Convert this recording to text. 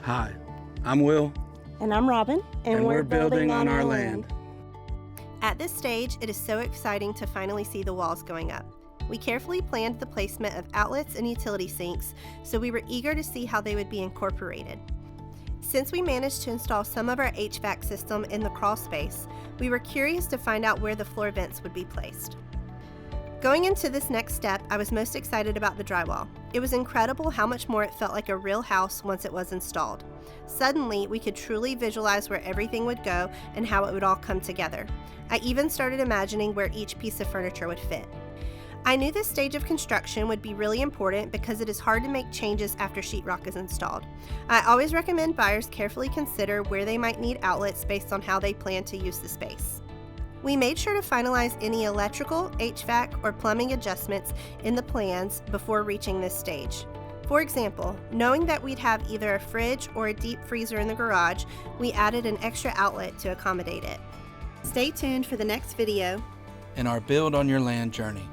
Hi, I'm Will. And I'm Robyn, and we're building on our land. At this stage, it is so exciting to finally see the walls going up. We carefully planned the placement of outlets and utility sinks, so we were eager to see how they would be incorporated. Since we managed to install some of our HVAC system in the crawl space, we were curious to find out where the floor vents would be placed. Going into this next step, I was most excited about the drywall. It was incredible how much more it felt like a real house once it was installed. Suddenly, we could truly visualize where everything would go and how it would all come together. I even started imagining where each piece of furniture would fit. I knew this stage of construction would be really important because it is hard to make changes after sheetrock is installed. I always recommend buyers carefully consider where they might need outlets based on how they plan to use the space. We made sure to finalize any electrical, HVAC, or plumbing adjustments in the plans before reaching this stage. For example, knowing that we'd have either a fridge or a deep freezer in the garage, we added an extra outlet to accommodate it. Stay tuned for the next video In our Build on Your Land journey.